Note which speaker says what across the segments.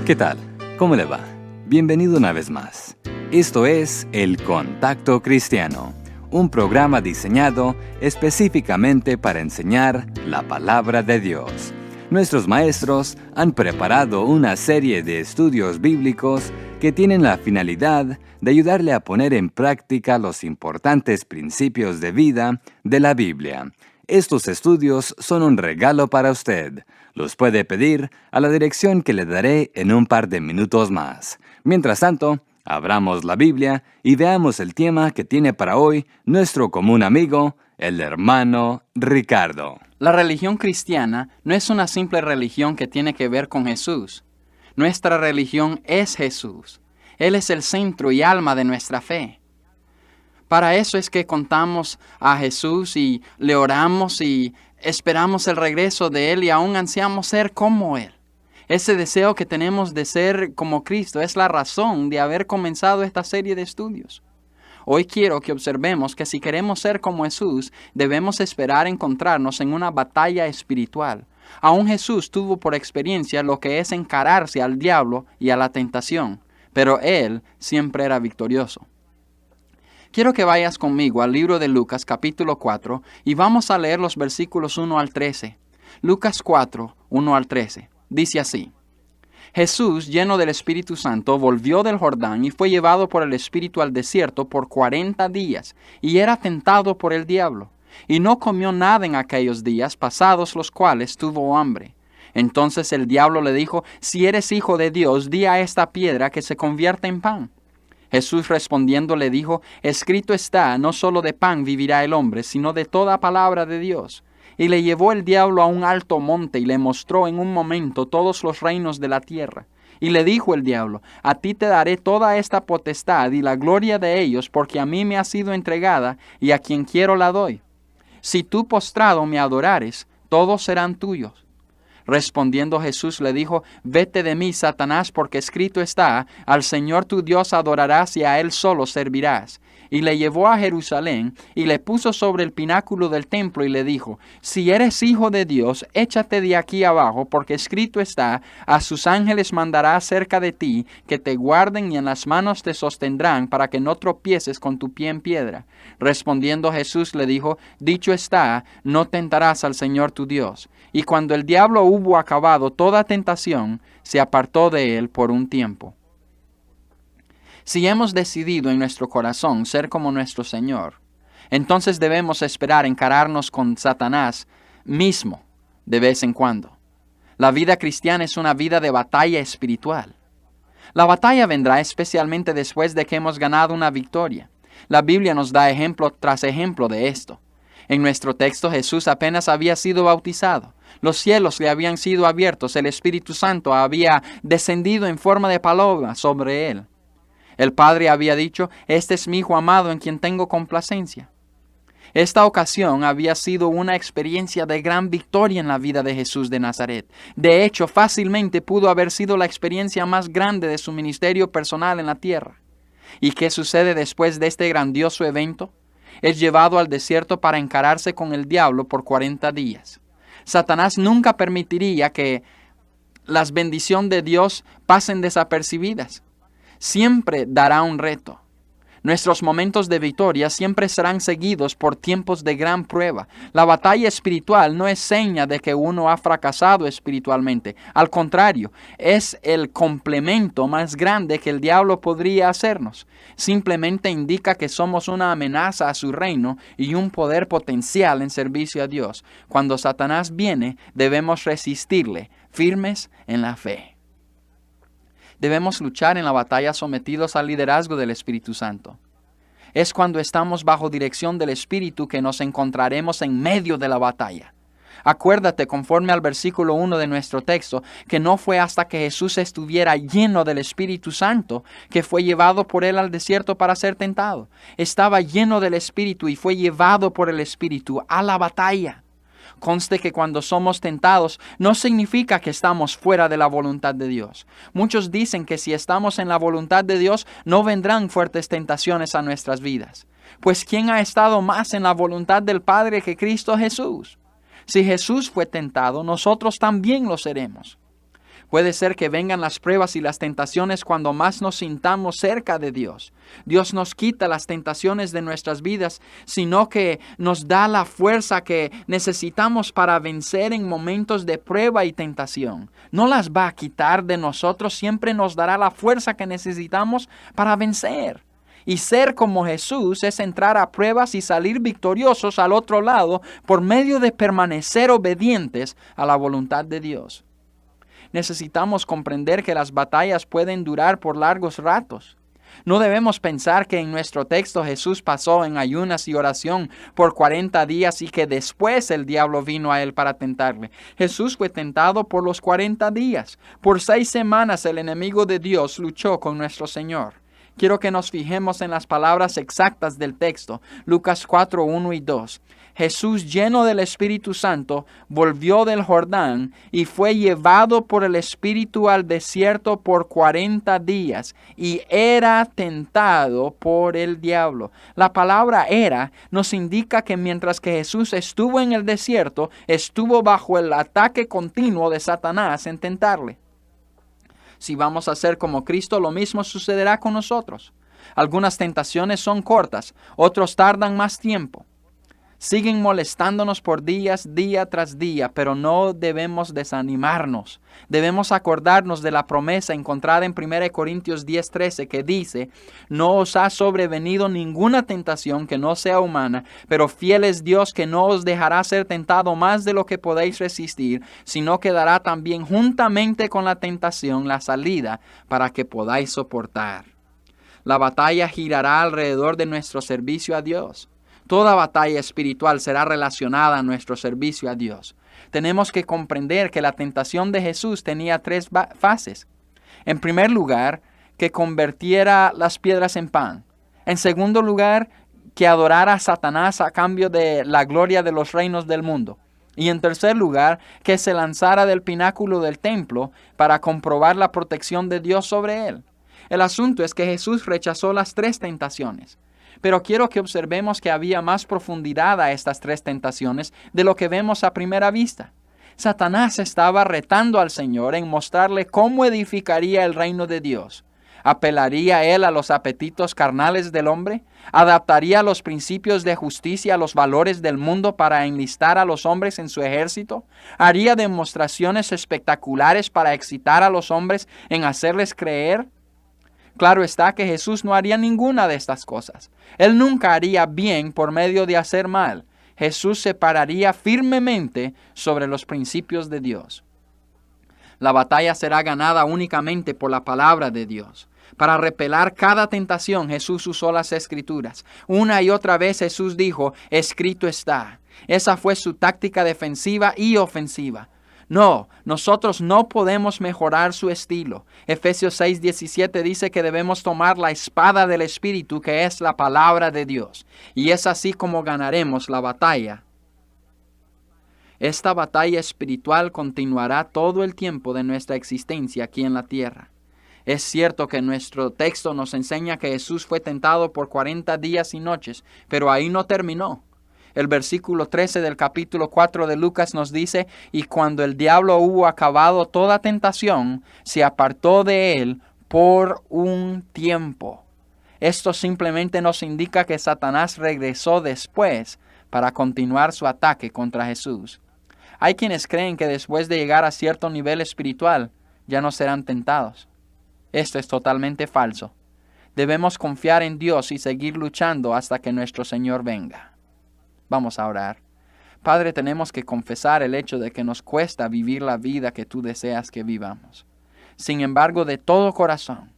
Speaker 1: ¿Qué tal? ¿Cómo le va? Bienvenido una vez más. Esto es El Contacto Cristiano, un programa diseñado específicamente para enseñar la palabra de Dios. Nuestros maestros han preparado una serie de estudios bíblicos que tienen la finalidad de ayudarle a poner en práctica los importantes principios de vida de la Biblia. Estos estudios son un regalo para usted. Los puede pedir a la dirección que le daré en un par de minutos más. Mientras tanto, abramos la Biblia y veamos el tema que tiene para hoy nuestro común amigo, el hermano Ricardo.
Speaker 2: La religión cristiana no es una simple religión que tiene que ver con Jesús. Nuestra religión es Jesús. Él es el centro y alma de nuestra fe. Para eso es que contamos a Jesús y le oramos y esperamos el regreso de Él y aún ansiamos ser como Él. Ese deseo que tenemos de ser como Cristo es la razón de haber comenzado esta serie de estudios. Hoy quiero que observemos que si queremos ser como Jesús, debemos esperar encontrarnos en una batalla espiritual. Aún Jesús tuvo por experiencia lo que es encararse al diablo y a la tentación, pero Él siempre era victorioso. Quiero que vayas conmigo al libro de Lucas capítulo 4 y vamos a leer los versículos 1 al 13. Lucas 4, 1 al 13. Dice así: Jesús, lleno del Espíritu Santo, volvió del Jordán y fue llevado por el Espíritu al desierto por 40 días, y era tentado por el diablo. Y no comió nada en aquellos días, pasados los cuales tuvo hambre. Entonces el diablo le dijo: Si eres hijo de Dios, di a esta piedra que se convierta en pan. Jesús respondiendo le dijo: Escrito está, no solo de pan vivirá el hombre, sino de toda palabra de Dios. Y le llevó el diablo a un alto monte y le mostró en un momento todos los reinos de la tierra. Y le dijo el diablo: A ti te daré toda esta potestad y la gloria de ellos, porque a mí me ha sido entregada y a quien quiero la doy. Si tú postrado me adorares, todos serán tuyos. Respondiendo Jesús le dijo: Vete de mí, Satanás, porque escrito está: Al Señor tu Dios adorarás y a Él solo servirás. Y le llevó a Jerusalén y le puso sobre el pináculo del templo y le dijo: Si eres hijo de Dios, échate de aquí abajo, porque escrito está: A sus ángeles mandará cerca de ti, que te guarden y en las manos te sostendrán, para que no tropieces con tu pie en piedra. Respondiendo Jesús le dijo: Dicho está, no tentarás al Señor tu Dios. Y cuando el diablo hubo acabado toda tentación, se apartó de él por un tiempo. Si hemos decidido en nuestro corazón ser como nuestro Señor, entonces debemos esperar encararnos con Satanás mismo de vez en cuando. La vida cristiana es una vida de batalla espiritual. La batalla vendrá especialmente después de que hemos ganado una victoria. La Biblia nos da ejemplo tras ejemplo de esto. En nuestro texto, Jesús apenas había sido bautizado. Los cielos le habían sido abiertos, el Espíritu Santo había descendido en forma de paloma sobre él. El Padre había dicho: Este es mi Hijo amado en quien tengo complacencia. Esta ocasión había sido una experiencia de gran victoria en la vida de Jesús de Nazaret. De hecho, fácilmente pudo haber sido la experiencia más grande de su ministerio personal en la tierra. ¿Y qué sucede después de este grandioso evento? Es llevado al desierto para encararse con el diablo por 40 días. Satanás nunca permitiría que las bendiciones de Dios pasen desapercibidas. Siempre dará un reto. Nuestros momentos de victoria siempre serán seguidos por tiempos de gran prueba. La batalla espiritual no es seña de que uno ha fracasado espiritualmente. Al contrario, es el complemento más grande que el diablo podría hacernos. Simplemente indica que somos una amenaza a su reino y un poder potencial en servicio a Dios. Cuando Satanás viene, debemos resistirle, firmes en la fe. Debemos luchar en la batalla sometidos al liderazgo del Espíritu Santo. Es cuando estamos bajo dirección del Espíritu que nos encontraremos en medio de la batalla. Acuérdate, conforme al versículo 1 de nuestro texto, que no fue hasta que Jesús estuviera lleno del Espíritu Santo que fue llevado por él al desierto para ser tentado. Estaba lleno del Espíritu y fue llevado por el Espíritu a la batalla. Conste que cuando somos tentados no significa que estamos fuera de la voluntad de Dios. Muchos dicen que si estamos en la voluntad de Dios no vendrán fuertes tentaciones a nuestras vidas. Pues ¿quién ha estado más en la voluntad del Padre que Cristo Jesús? Si Jesús fue tentado, nosotros también lo seremos. Puede ser que vengan las pruebas y las tentaciones cuando más nos sintamos cerca de Dios. Dios nos quita las tentaciones de nuestras vidas, sino que nos da la fuerza que necesitamos para vencer en momentos de prueba y tentación. No las va a quitar de nosotros, siempre nos dará la fuerza que necesitamos para vencer. Y ser como Jesús es entrar a pruebas y salir victoriosos al otro lado por medio de permanecer obedientes a la voluntad de Dios. Necesitamos comprender que las batallas pueden durar por largos ratos. No debemos pensar que en nuestro texto Jesús pasó en ayunas y oración por 40 días y que después el diablo vino a él para tentarle. Jesús fue tentado por los 40 días. Por 6 semanas el enemigo de Dios luchó con nuestro Señor. Quiero que nos fijemos en las palabras exactas del texto. Lucas 4, 1 y 2. Jesús, lleno del Espíritu Santo, volvió del Jordán y fue llevado por el Espíritu al desierto por 40 días y era tentado por el diablo. La palabra era nos indica que mientras que Jesús estuvo en el desierto, estuvo bajo el ataque continuo de Satanás en tentarle. Si vamos a ser como Cristo, lo mismo sucederá con nosotros. Algunas tentaciones son cortas, otros tardan más tiempo. Siguen molestándonos por días, día tras día, pero no debemos desanimarnos. Debemos acordarnos de la promesa encontrada en 1 Corintios 10:13 que dice: no os ha sobrevenido ninguna tentación que no sea humana, pero fiel es Dios que no os dejará ser tentado más de lo que podéis resistir, sino que dará también juntamente con la tentación la salida para que podáis soportar. La batalla girará alrededor de nuestro servicio a Dios. Toda batalla espiritual será relacionada a nuestro servicio a Dios. Tenemos que comprender que la tentación de Jesús tenía 3 fases. En primer lugar, que convirtiera las piedras en pan. En segundo lugar, que adorara a Satanás a cambio de la gloria de los reinos del mundo. Y en tercer lugar, que se lanzara del pináculo del templo para comprobar la protección de Dios sobre él. El asunto es que Jesús rechazó las 3 tentaciones. Pero quiero que observemos que había más profundidad a estas 3 tentaciones de lo que vemos a primera vista. Satanás estaba retando al Señor en mostrarle cómo edificaría el reino de Dios. ¿Apelaría él a los apetitos carnales del hombre? ¿Adaptaría los principios de justicia a los valores del mundo para enlistar a los hombres en su ejército? ¿Haría demostraciones espectaculares para excitar a los hombres en hacerles creer? Claro está que Jesús no haría ninguna de estas cosas. Él nunca haría bien por medio de hacer mal. Jesús se pararía firmemente sobre los principios de Dios. La batalla será ganada únicamente por la palabra de Dios. Para repeler cada tentación, Jesús usó las Escrituras. Una y otra vez Jesús dijo: escrito está. Esa fue su táctica defensiva y ofensiva. No, nosotros no podemos mejorar su estilo. Efesios 6:17 dice que debemos tomar la espada del Espíritu, que es la palabra de Dios. Y es así como ganaremos la batalla. Esta batalla espiritual continuará todo el tiempo de nuestra existencia aquí en la tierra. Es cierto que nuestro texto nos enseña que Jesús fue tentado por 40 días y noches, pero ahí no terminó. El versículo 13 del capítulo 4 de Lucas nos dice: y cuando el diablo hubo acabado toda tentación, se apartó de él por un tiempo. Esto simplemente nos indica que Satanás regresó después para continuar su ataque contra Jesús. Hay quienes creen que después de llegar a cierto nivel espiritual, ya no serán tentados. Esto es totalmente falso. Debemos confiar en Dios y seguir luchando hasta que nuestro Señor venga. Vamos a orar. Padre, tenemos que confesar el hecho de que nos cuesta vivir la vida que tú deseas que vivamos. Sin embargo, de todo corazón,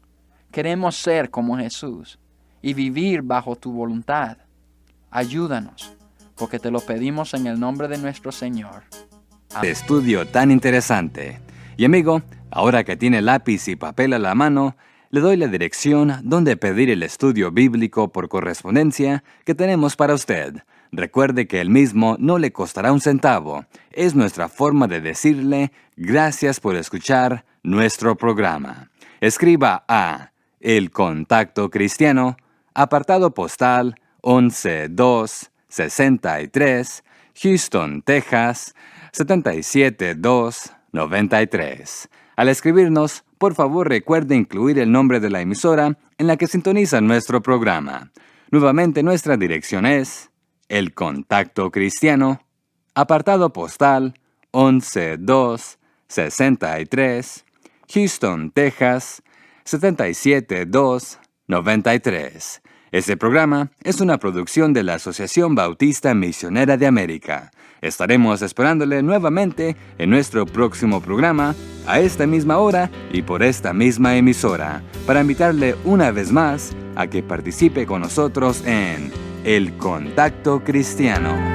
Speaker 2: queremos ser como Jesús y vivir bajo tu voluntad. Ayúdanos, porque te lo pedimos en el nombre de nuestro Señor. Amén.
Speaker 1: Estudio tan interesante. Y amigo, ahora que tiene lápiz y papel a la mano, le doy la dirección donde pedir el estudio bíblico por correspondencia que tenemos para usted. Recuerde que el mismo no le costará un centavo. Es nuestra forma de decirle gracias por escuchar nuestro programa. Escriba a El Contacto Cristiano, apartado postal 11263, Houston, Texas 77293. Al escribirnos, por favor recuerde incluir el nombre de la emisora en la que sintoniza nuestro programa. Nuevamente nuestra dirección es El Contacto Cristiano, apartado postal 11263, Houston, Texas 77293. Este programa es una producción de la Asociación Bautista Misionera de América. Estaremos esperándole nuevamente en nuestro próximo programa, a esta misma hora y por esta misma emisora, para invitarle una vez más a que participe con nosotros en El Contacto Cristiano.